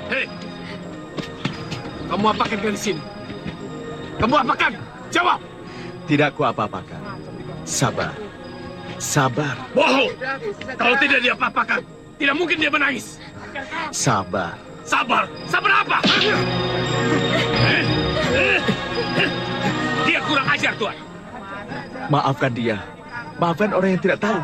Hei, kamu apakan di sini? Kamu apakan? Jawab! Tidak ku apa-apakan. Sabar. Sabar. Bohong! Kalau tidak dia apa-apakan, tidak mungkin dia menangis. Sabar. Sabar? Sabar apa? Dia kurang ajar, Tuan. Maafkan dia. Maafkan orang yang tidak tahu.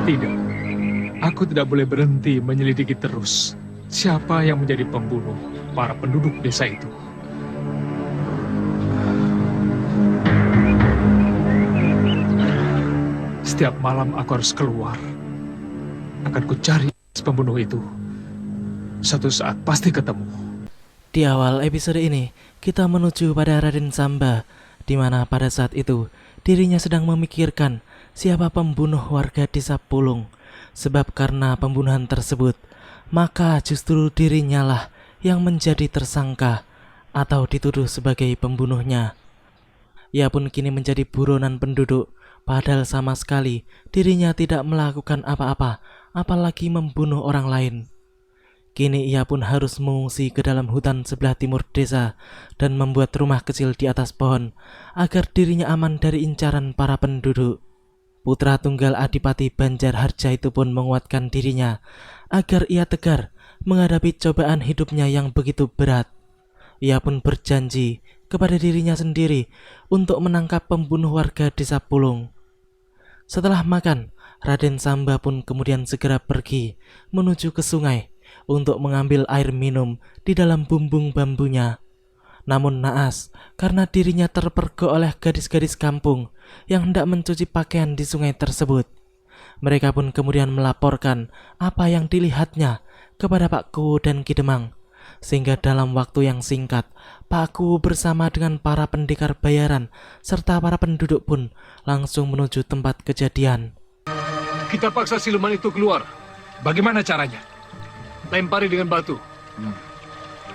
Tidak, aku tidak boleh berhenti menyelidiki terus siapa yang menjadi pembunuh para penduduk desa itu. Setiap malam aku harus keluar. Akan ku cari pembunuh itu. Suatu saat pasti ketemu. Di awal episode ini, kita menuju pada Raden Samba, di mana pada saat itu dirinya sedang memikirkan siapa pembunuh warga desa Pulung. Sebab karena pembunuhan tersebut, maka justru dirinya lah yang menjadi tersangka atau dituduh sebagai pembunuhnya. Ia pun kini menjadi buronan penduduk, padahal sama sekali dirinya tidak melakukan apa-apa, apalagi membunuh orang lain. Kini ia pun harus mengungsi ke dalam hutan sebelah timur desa dan membuat rumah kecil di atas pohon agar dirinya aman dari incaran para penduduk. Putra tunggal Adipati Banjarharja itu pun menguatkan dirinya agar ia tegar menghadapi cobaan hidupnya yang begitu berat. Ia pun berjanji kepada dirinya sendiri untuk menangkap pembunuh warga desa Pulung. Setelah makan, Raden Samba pun kemudian segera pergi menuju ke sungai untuk mengambil air minum di dalam bumbung bambunya. Namun naas, karena dirinya terpergok oleh gadis-gadis kampung yang hendak mencuci pakaian di sungai tersebut. Mereka pun kemudian melaporkan apa yang dilihatnya kepada Pak Kuwu dan Ki Demang. Sehingga dalam waktu yang singkat, Pak Kuwu bersama dengan para pendekar bayaran serta para penduduk pun langsung menuju tempat kejadian. Kita paksa siluman itu keluar. Bagaimana caranya? Lempari dengan batu.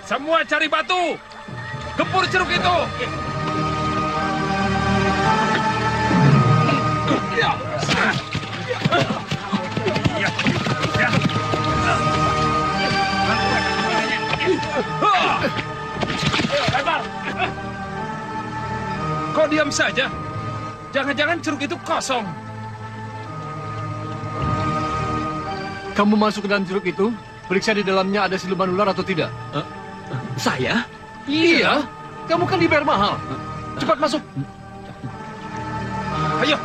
Semua cari batu! Gempur jeruk itu! Kok diam saja? Jangan-jangan jeruk itu kosong. Kamu masuk ke dalam jeruk itu, periksa di dalamnya ada siluman ular atau tidak. Saya? Iya, kamu kan dibayar mahal. Cepat masuk. Ayo.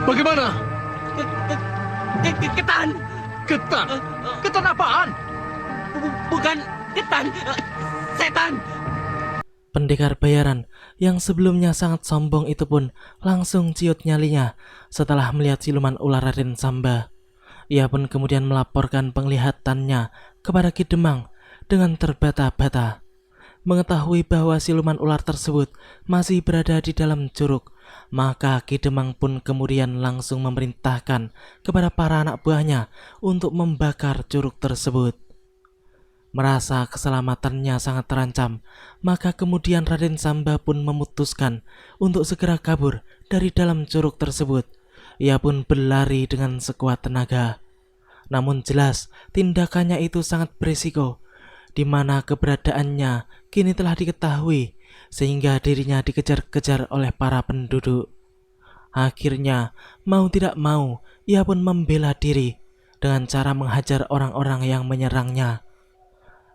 Bagaimana? Ketan. Ketan? Ketan apaan? Bukan ketan, setan. Pendekar bayaran yang sebelumnya sangat sombong itu pun langsung ciut nyalinya setelah melihat siluman ular Raden Samba. Ia pun kemudian melaporkan penglihatannya kepada Ki Demang dengan terbata-bata. Mengetahui bahwa siluman ular tersebut masih berada di dalam curug, maka Ki Demang pun kemudian langsung memerintahkan kepada para anak buahnya untuk membakar curug tersebut. Merasa keselamatannya sangat terancam, maka kemudian Raden Samba pun memutuskan untuk segera kabur dari dalam curug tersebut. Ia pun berlari dengan sekuat tenaga. Namun jelas tindakannya itu sangat berisiko, di mana keberadaannya kini telah diketahui, sehingga dirinya dikejar-kejar oleh para penduduk. Akhirnya, mau tidak mau, ia pun membela diri dengan cara menghajar orang-orang yang menyerangnya.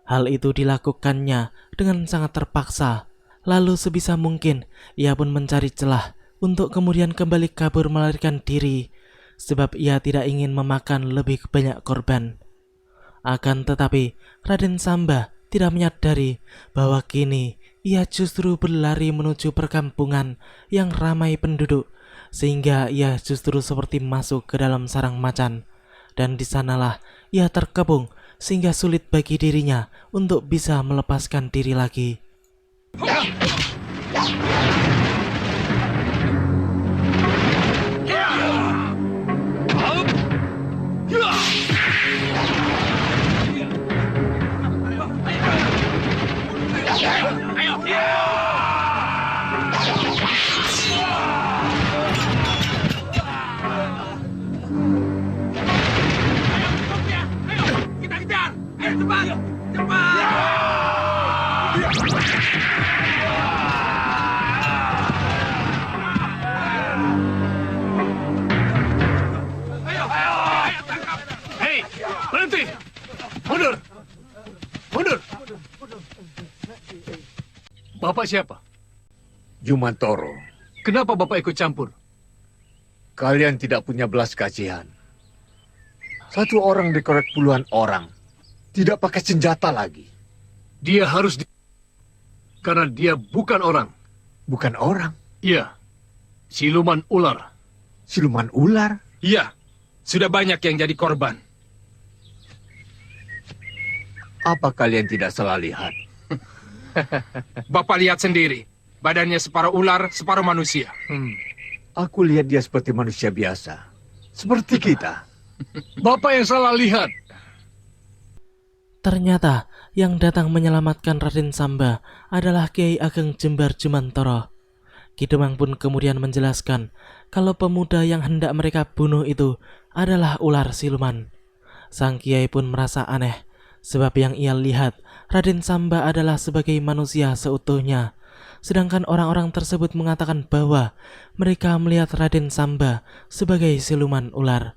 Hal itu dilakukannya dengan sangat terpaksa. Lalu sebisa mungkin ia pun mencari celah untuk kemudian kembali kabur melarikan diri sebab ia tidak ingin memakan lebih banyak korban. Akan tetapi, Raden Samba tidak menyadari bahwa kini ia justru berlari menuju perkampungan yang ramai penduduk, sehingga ia justru seperti masuk ke dalam sarang macan. Dan di sanalah ia terkepung sehingga sulit bagi dirinya untuk bisa melepaskan diri lagi. Kita kejar! Ayo cepat! Cepat! Ayo tangkap! Hei, berhenti! Mundur! Mundur! Bapak siapa? Jumantoro, Kenapa Bapak ikut campur? kalian tidak punya belas kasihan. Satu orang dikorek puluhan orang. Tidak pakai senjata lagi. Dia harus karena dia bukan orang. Bukan orang, Iya, siluman ular. siluman ular. Iya, sudah banyak yang jadi korban. Apa kalian tidak salah lihat? Bapak lihat sendiri, badannya separuh ular, separuh manusia. Aku lihat dia seperti manusia biasa. Seperti kita. Bapak yang salah lihat. Ternyata yang datang menyelamatkan Raden Samba adalah Kiai Ageng Jembar Jumantoro. Ki Demang pun kemudian menjelaskan kalau pemuda yang hendak mereka bunuh itu adalah ular siluman. Sang Kiai pun merasa aneh, sebab yang ia lihat Raden Samba adalah sebagai manusia seutuhnya, sedangkan orang-orang tersebut mengatakan bahwa mereka melihat Raden Samba sebagai siluman ular.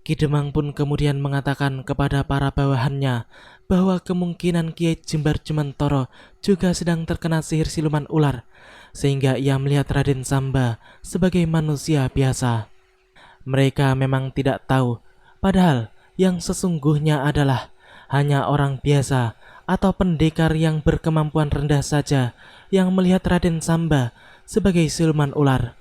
Ki Demang pun kemudian mengatakan kepada para bawahannya bahwa kemungkinan Kiai Jembar Jumantoro juga sedang terkena sihir siluman ular, sehingga ia melihat Raden Samba sebagai manusia biasa. Mereka memang tidak tahu, padahal yang sesungguhnya adalah hanya orang biasa atau pendekar yang berkemampuan rendah saja yang melihat Raden Samba sebagai siluman ular.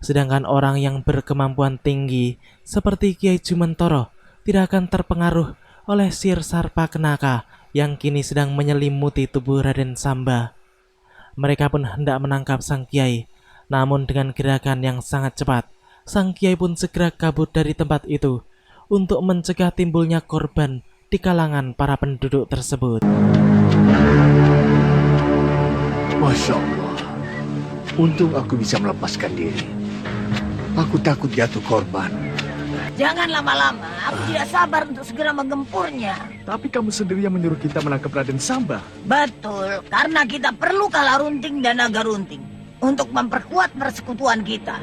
Sedangkan orang yang berkemampuan tinggi seperti Kiai Jumantoro tidak akan terpengaruh oleh sihir Sarpa Kenaka yang kini sedang menyelimuti tubuh Raden Samba. Mereka pun hendak menangkap sang Kiai, namun dengan gerakan yang sangat cepat, sang Kiai pun segera kabur dari tempat itu untuk mencegah timbulnya korban di kalangan para penduduk tersebut. Masya Allah. Untung aku bisa melepaskan diri. Aku takut jatuh korban. Jangan lama-lama, aku tidak sabar untuk segera menggempurnya. Tapi kamu sendiri yang menyuruh kita menangkap Raden Samba. Betul, karena kita perlu Kala Runting dan Naga Runting untuk memperkuat persekutuan kita.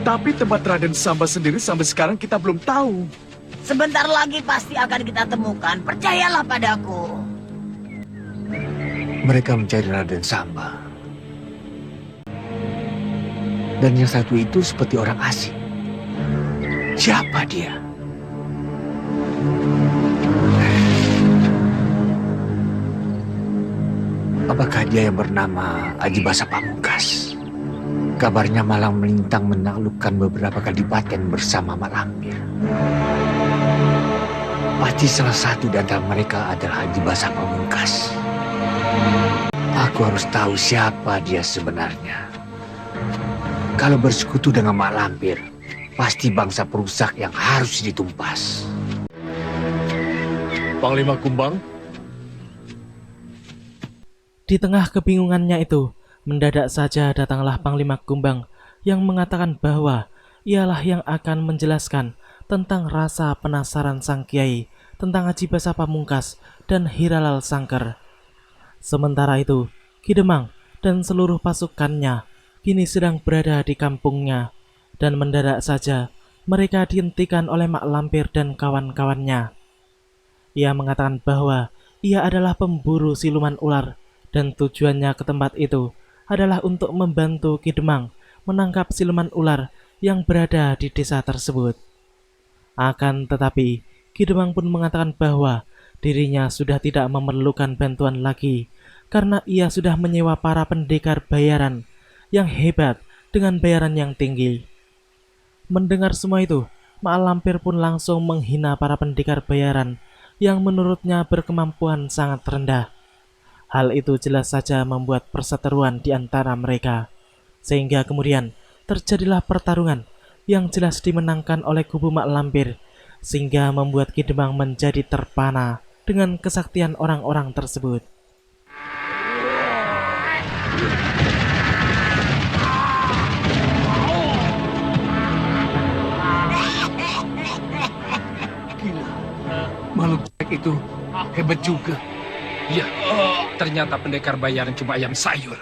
Tapi tempat Raden Samba sendiri sampai sekarang kita belum tahu. Sebentar lagi pasti akan kita temukan, percayalah padaku. Mereka mencari Raden Samba. Dan yang satu itu seperti orang asing. Siapa dia? Apakah dia yang bernama Aji Basa Pamungkas? Kabarnya malang melintang menaklukkan beberapa kadipaten bersama Mak Lampir. Pasti salah satu di antara mereka adalah Haji Basa Pamungkas. Aku harus tahu siapa dia sebenarnya. Kalau bersekutu dengan Mak Lampir, pasti bangsa perusak yang harus ditumpas. Panglima Kumbang, Di tengah kebingungannya itu, mendadak saja datanglah Panglima Kumbang yang mengatakan bahwa ialah yang akan menjelaskan tentang rasa penasaran sang Kiai tentang Haji Basa Pamungkas dan Hiralal Sangker. Sementara itu, Ki Demang dan seluruh pasukannya kini sedang berada di kampungnya, dan mendadak saja mereka dihentikan oleh Mak Lampir dan kawan-kawannya. Ia mengatakan bahwa ia adalah pemburu siluman ular dan tujuannya ke tempat itu adalah untuk membantu Ki Demang menangkap siluman ular yang berada di desa tersebut. Akan tetapi, Ki Demang pun mengatakan bahwa dirinya sudah tidak memerlukan bantuan lagi karena ia sudah menyewa para pendekar bayaran yang hebat dengan bayaran yang tinggi. Mendengar semua itu, Mak Lampir pun langsung menghina para pendekar bayaran yang menurutnya berkemampuan sangat rendah. Hal itu jelas saja membuat perseteruan di antara mereka, sehingga kemudian terjadilah pertarungan yang jelas dimenangkan oleh kubu Mak Lampir, sehingga membuat Ki Demang menjadi terpana dengan kesaktian orang-orang tersebut. Makhluk itu hebat juga. Ya, ternyata pendekar bayaran cuma ayam sayur.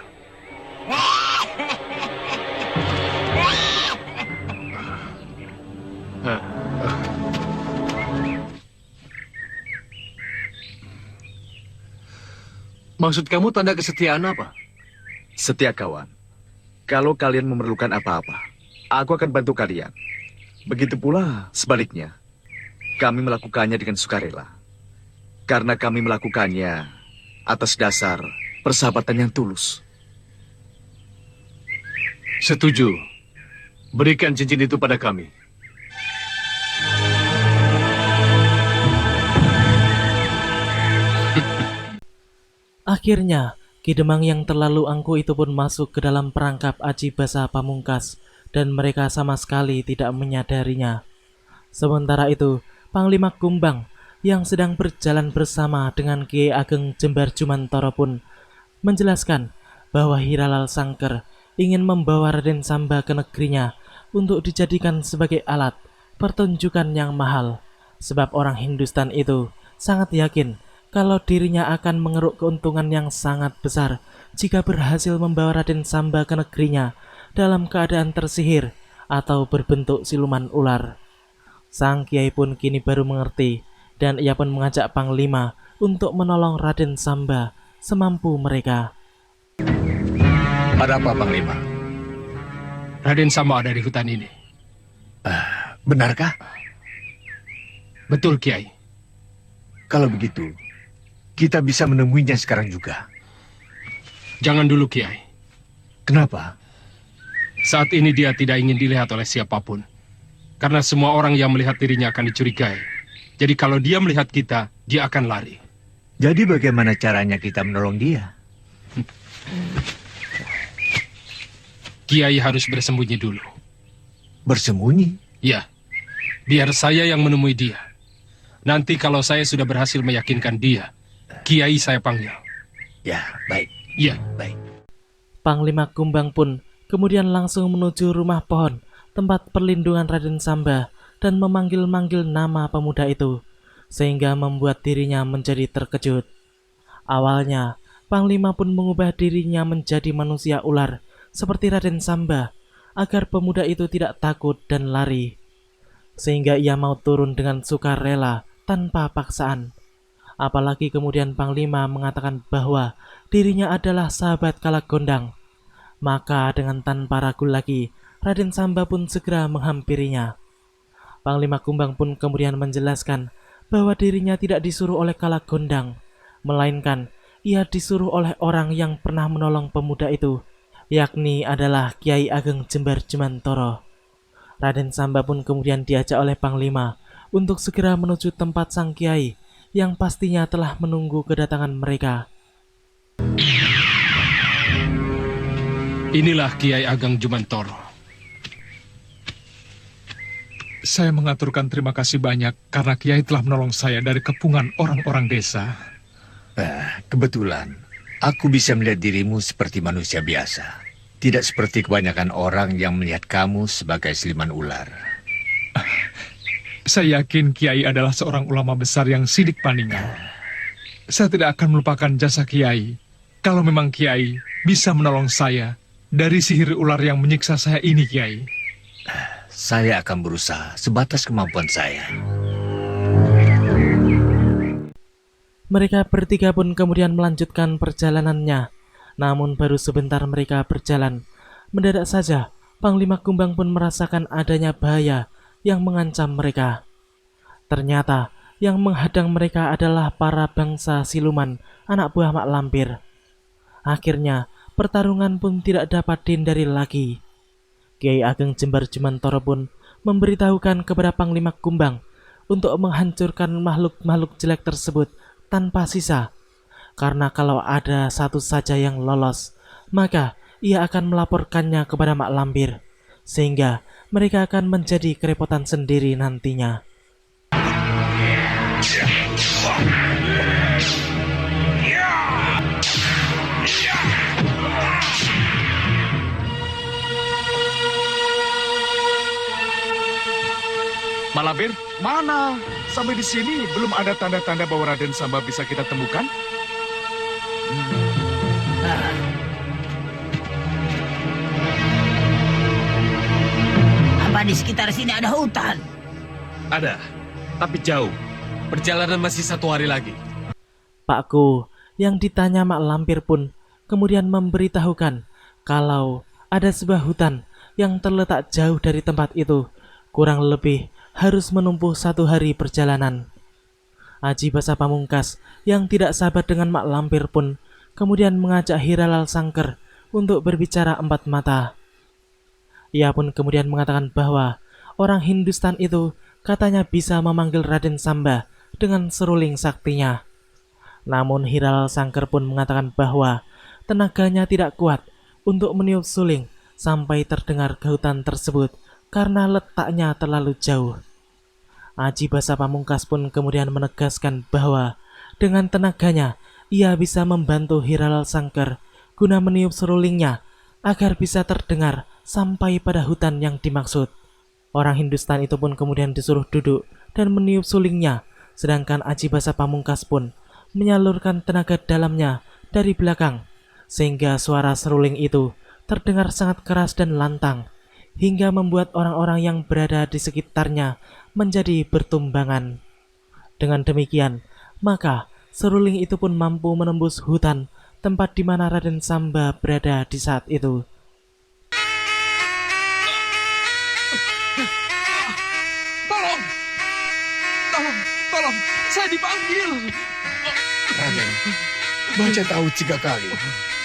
Maksud kamu tanda kesetiaan apa? Setia kawan. Kalau kalian memerlukan apa-apa, aku akan bantu kalian. Begitu pula sebaliknya. Kami melakukannya dengan sukarela. Karena kami melakukannya atas dasar persahabatan yang tulus. Setuju. Berikan cincin itu pada kami. Akhirnya, Ki Demang yang terlalu angkuh itu pun masuk ke dalam perangkap Aji Basa Pamungkas dan mereka sama sekali tidak menyadarinya. Sementara itu, Panglima Kumbang yang sedang berjalan bersama dengan Kiai Ageng Jembar Jumantoro pun menjelaskan bahwa Hiralal Sangker ingin membawa Raden Samba ke negerinya untuk dijadikan sebagai alat pertunjukan yang mahal, sebab orang Hindustan itu sangat yakin kalau dirinya akan mengeruk keuntungan yang sangat besar jika berhasil membawa Raden Samba ke negerinya dalam keadaan tersihir atau berbentuk siluman ular. Sang Kiai pun kini baru mengerti dan ia pun mengajak Panglima untuk menolong Raden Samba semampu mereka. Ada apa, Panglima? Raden Samba ada di hutan ini. Benarkah? Betul, Kiai. Kalau begitu, kita bisa menemuinya sekarang juga. Jangan dulu, Kiai. Kenapa? Saat ini dia tidak ingin dilihat oleh siapapun. Karena semua orang yang melihat dirinya akan dicurigai. Jadi kalau dia melihat kita, dia akan lari. Jadi bagaimana caranya kita menolong dia? Kiai harus bersembunyi dulu. Bersembunyi? Ya, biar saya yang menemui dia. Nanti kalau saya sudah berhasil meyakinkan dia, Kiai saya panggil. Ya, baik. Ya, Baik. Panglima Kumbang pun kemudian langsung menuju rumah pohon tempat perlindungan Raden Samba dan memanggil-manggil nama pemuda itu, sehingga membuat dirinya menjadi terkejut. Awalnya, Panglima pun mengubah dirinya menjadi manusia ular seperti Raden Samba agar pemuda itu tidak takut dan lari, sehingga ia mau turun dengan sukarela tanpa paksaan. Apalagi kemudian Panglima mengatakan bahwa dirinya adalah sahabat Kalagondang. Maka dengan tanpa ragu lagi, Raden Samba pun segera menghampirinya. Panglima Kumbang pun kemudian menjelaskan bahwa dirinya tidak disuruh oleh Kalagondang, melainkan ia disuruh oleh orang yang pernah menolong pemuda itu, yakni adalah Kiai Ageng Jembar Jumantoro. Raden Samba pun kemudian diajak oleh Panglima untuk segera menuju tempat sang Kiai yang pastinya telah menunggu kedatangan mereka. inilah Kiai Ageng Jumantoro. Saya mengaturkan terima kasih banyak karena Kiai telah menolong saya dari kepungan orang-orang desa. Kebetulan, aku bisa melihat dirimu seperti manusia biasa. Tidak seperti kebanyakan orang yang melihat kamu sebagai siluman ular. Saya yakin Kiai adalah seorang ulama besar yang sidik pandingan. Saya tidak akan melupakan jasa Kiai kalau memang Kiai bisa menolong saya dari sihir ular yang menyiksa saya ini, Kiai. Saya akan berusaha sebatas kemampuan saya. Mereka bertiga pun kemudian melanjutkan perjalanannya. Namun baru sebentar mereka berjalan, mendadak saja Panglima Kumbang pun merasakan adanya bahaya yang mengancam mereka. Ternyata yang menghadang mereka adalah para bangsa siluman anak buah Mak Lampir. Akhirnya pertarungan pun tidak dapat dihindari lagi. Kiai Ageng Jembar Jumantoro pun memberitahukan kepada Panglima Kumbang untuk menghancurkan makhluk-makhluk jelek tersebut tanpa sisa. Karena kalau ada satu saja yang lolos, maka ia akan melaporkannya kepada Mak Lampir, sehingga mereka akan menjadi kerepotan sendiri nantinya. Mak Lampir, mana? Sampai di sini belum ada tanda-tanda bahwa Raden Samba bisa kita temukan. Apa di sekitar sini ada hutan? Ada, tapi jauh. Perjalanan masih 1 hari lagi. Pakku yang ditanya Mak Lampir pun kemudian memberitahukan kalau ada sebuah hutan yang terletak jauh dari tempat itu, kurang lebih harus menempuh 1 hari perjalanan. Aji Basa Pamungkas yang tidak sabar dengan Mak Lampir pun kemudian mengajak Hiralal Sangker untuk berbicara 4 mata. Ia pun kemudian mengatakan bahwa orang Hindustan itu katanya bisa memanggil Raden Samba dengan seruling saktinya. Namun Hiralal Sangker pun mengatakan bahwa tenaganya tidak kuat untuk meniup suling sampai terdengar ke hutan tersebut karena letaknya terlalu jauh. Aji Basa Pamungkas pun kemudian menegaskan bahwa dengan tenaganya ia bisa membantu Hiralal Sangker guna meniup serulingnya agar bisa terdengar sampai pada hutan yang dimaksud. Orang Hindustan itu pun kemudian disuruh duduk dan meniup sulingnya, sedangkan Aji Basa Pamungkas pun menyalurkan tenaga dalamnya dari belakang, sehingga suara seruling itu terdengar sangat keras dan lantang, hingga membuat orang-orang yang berada di sekitarnya menjadi bertumbangan. Dengan demikian, maka seruling itu pun mampu menembus hutan tempat di mana Raden Samba berada di saat itu. Tolong, saya dipanggil. Raden, baca tahu 3 kali.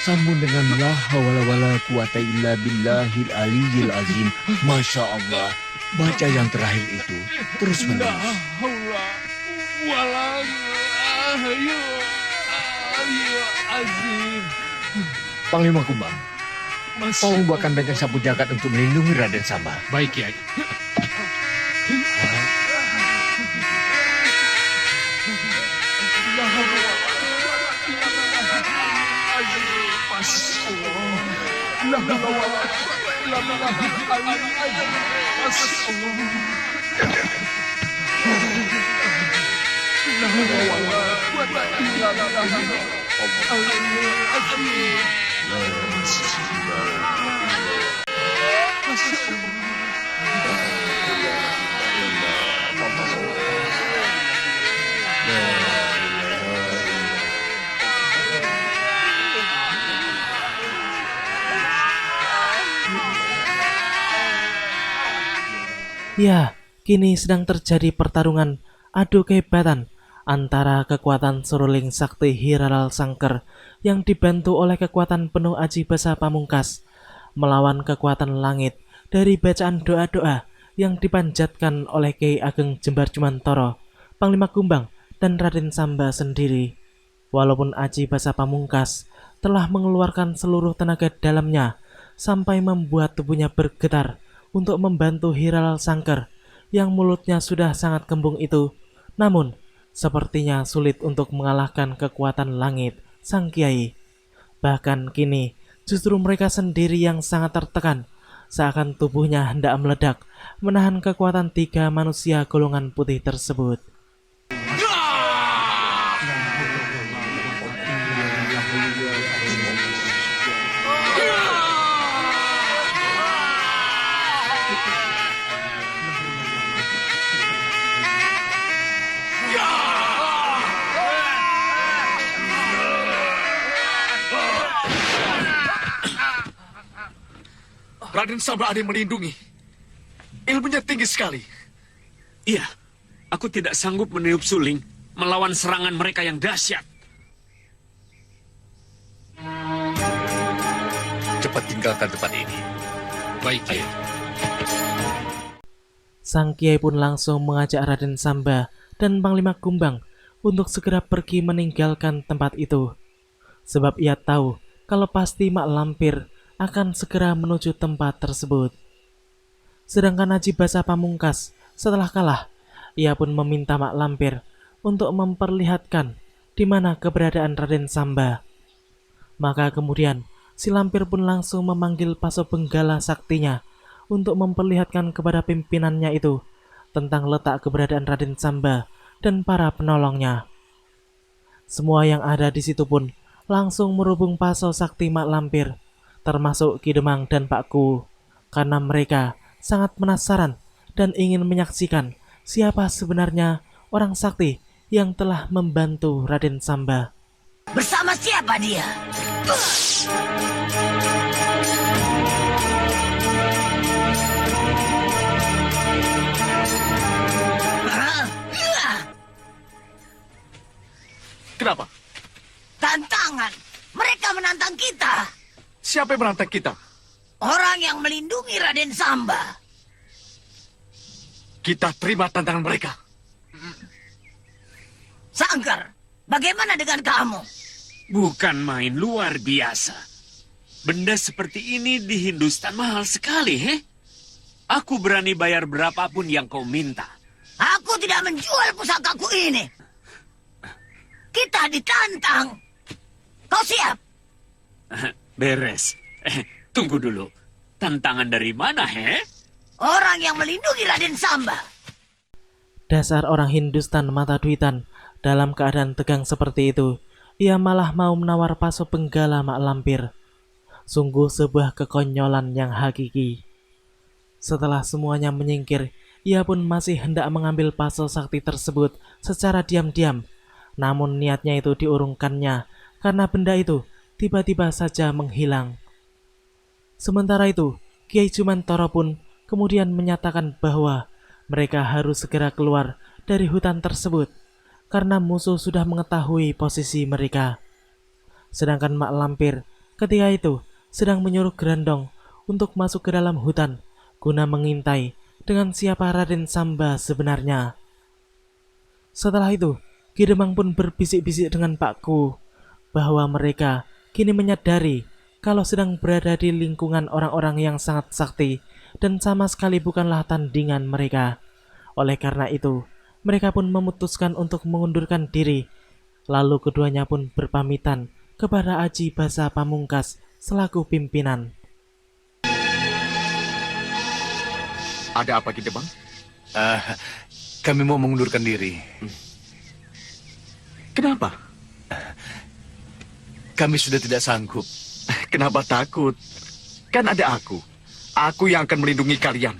Sambung dengan la hawla wala quwata illa billahil aliyyil azim. Masya Allah. Baca yang terakhir itu terus menerus. Panglima Kumbang, tolong buatkan benteng sapu jagat untuk melindungi Raden Samba. Baik, Kiai. Ya, kini sedang terjadi pertarungan adu kehebatan antara kekuatan seruling sakti Hiralal Sangker yang dibantu oleh kekuatan penuh Aji Basa Pamungkas melawan kekuatan langit dari bacaan doa-doa yang dipanjatkan oleh Kiai Ageng Jembar Jumantoro, Panglima Kumbang, dan Raden Samba sendiri. Walaupun Aji Basa Pamungkas telah mengeluarkan seluruh tenaga dalamnya sampai membuat tubuhnya bergetar untuk membantu Hiralal Sangker yang mulutnya sudah sangat kembung itu, namun sepertinya sulit untuk mengalahkan kekuatan langit sang kiai. Bahkan kini justru mereka sendiri yang sangat tertekan, seakan tubuhnya hendak meledak menahan kekuatan 3 manusia golongan putih tersebut. Raden Samba ada yang melindungi. Ilmunya tinggi sekali. Iya, aku tidak sanggup meniup suling melawan serangan mereka yang dahsyat. Cepat tinggalkan tempat ini. Baik, Kiai. Sang Kiai pun langsung mengajak Raden Samba dan Panglima Kumbang untuk segera pergi meninggalkan tempat itu. Sebab ia tahu kalau pasti Mak Lampir akan segera menuju tempat tersebut. Sedangkan Aji Basa Pamungkas setelah kalah, ia pun meminta Mak Lampir untuk memperlihatkan di mana keberadaan Raden Samba. Maka kemudian si Lampir pun langsung memanggil Paso Benggala saktinya untuk memperlihatkan kepada pimpinannya itu tentang letak keberadaan Raden Samba dan para penolongnya. Semua yang ada di situ pun langsung merubung Paso Sakti Mak Lampir, termasuk Ki Demang dan Pak Ku, karena mereka sangat penasaran dan ingin menyaksikan siapa sebenarnya orang sakti yang telah membantu Raden Samba. Bersama siapa dia? Kenapa? Tantangan. Mereka menantang kita. Siapa yang menantang kita? Orang yang melindungi Raden Samba. Kita terima tantangan mereka. Sangkar, bagaimana dengan kamu? Bukan main luar biasa. Benda seperti ini di Hindustan mahal sekali, he? Aku berani bayar berapapun yang kau minta. Aku tidak menjual pusakaku ini. Kita ditantang. Kau siap? Beres. Tunggu dulu. Tantangan dari mana, he? Orang yang melindungi Raden Samba. Dasar orang Hindustan mata duitan, dalam keadaan tegang seperti itu, ia malah mau menawar Paso Benggala Mak Lampir. Sungguh sebuah kekonyolan yang hakiki. Setelah semuanya menyingkir, ia pun masih hendak mengambil Paso Sakti tersebut secara diam-diam. Namun niatnya itu diurungkannya karena benda itu tiba-tiba saja menghilang. Sementara itu, Kiai Jumantoro pun kemudian menyatakan bahwa mereka harus segera keluar dari hutan tersebut karena musuh sudah mengetahui posisi mereka. Sedangkan Mak Lampir ketika itu sedang menyuruh Grandong untuk masuk ke dalam hutan guna mengintai dengan siapa Raden Samba sebenarnya. Setelah itu, Ki Demang pun berbisik-bisik dengan Pak Ku bahwa mereka kini menyadari kalau sedang berada di lingkungan orang-orang yang sangat sakti dan sama sekali bukanlah tandingan mereka. Oleh karena itu, mereka pun memutuskan untuk mengundurkan diri. Lalu keduanya pun berpamitan kepada Aji Basa Pamungkas selaku pimpinan. Ada apa, Ki Demang? Kami mau mengundurkan diri. Kenapa? Kami sudah tidak sanggup. Kenapa takut? Kan ada aku. Aku yang akan melindungi kalian.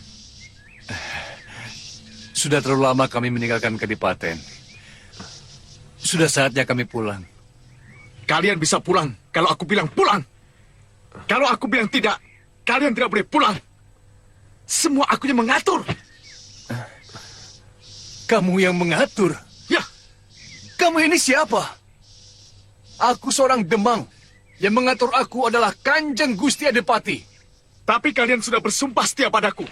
Sudah terlalu lama kami meninggalkan Kadipaten. Sudah saatnya kami pulang. Kalian bisa pulang kalau aku bilang pulang. Kalau aku bilang tidak, kalian tidak boleh pulang. Semua aku yang mengatur. Kamu yang mengatur? Ya, Kamu ini siapa? Aku seorang Demang. Yang mengatur aku adalah Kanjeng Gusti Adipati. tapi kalian sudah bersumpah setia padaku.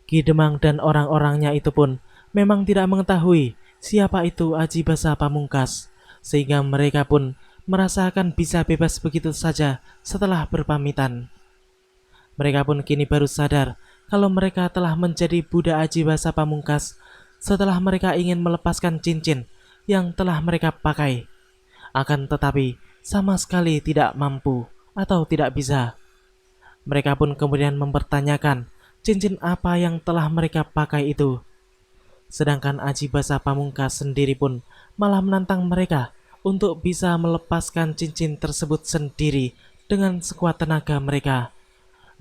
Ki Demang dan orang-orangnya itu pun memang tidak mengetahui siapa itu Aji Basa Pamungkas, sehingga mereka pun merasakan bisa bebas begitu saja setelah berpamitan. Mereka pun kini baru sadar kalau mereka telah menjadi budak Aji Basa Pamungkas setelah mereka ingin melepaskan cincin yang telah mereka pakai. Akan tetapi sama sekali tidak mampu atau tidak bisa. Mereka pun kemudian mempertanyakan cincin apa yang telah mereka pakai itu. Sedangkan Aji Basa Pamungkas sendiri pun malah menantang mereka untuk bisa melepaskan cincin tersebut sendiri dengan sekuat tenaga mereka.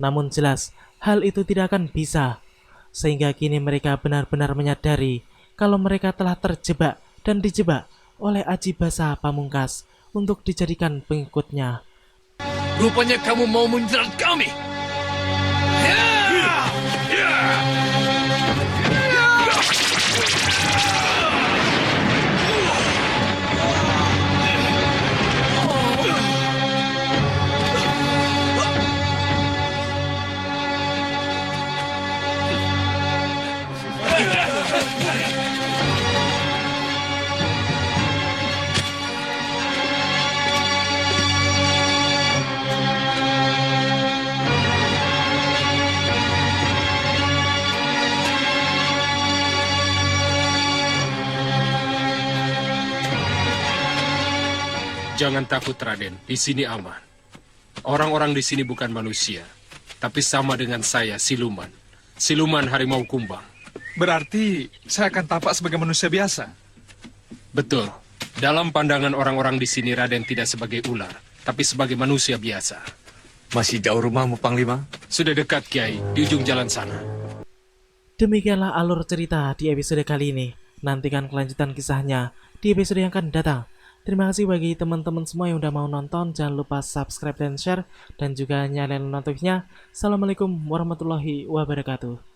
Namun jelas hal itu tidak akan bisa, sehingga kini mereka benar-benar menyadari kalau mereka telah terjebak dan dijebak oleh Aji Basa Pamungkas untuk dijadikan pengikutnya. Rupanya kamu mau menjerat kami. Jangan takut, Raden. Di sini aman. Orang-orang di sini bukan manusia, tapi sama dengan saya, siluman. Siluman harimau kumbang. Berarti saya akan tampak sebagai manusia biasa. Betul. Dalam pandangan orang-orang di sini, Raden tidak sebagai ular, tapi sebagai manusia biasa. Masih jauh rumahmu, Panglima? Sudah dekat, Kiai, di ujung jalan sana. Demikianlah alur cerita di episode kali ini. Nantikan kelanjutan kisahnya di episode yang akan datang. Terima kasih bagi teman-teman semua yang udah mau nonton. Jangan lupa subscribe dan share, dan juga nyalain notifnya. Assalamualaikum warahmatullahi wabarakatuh.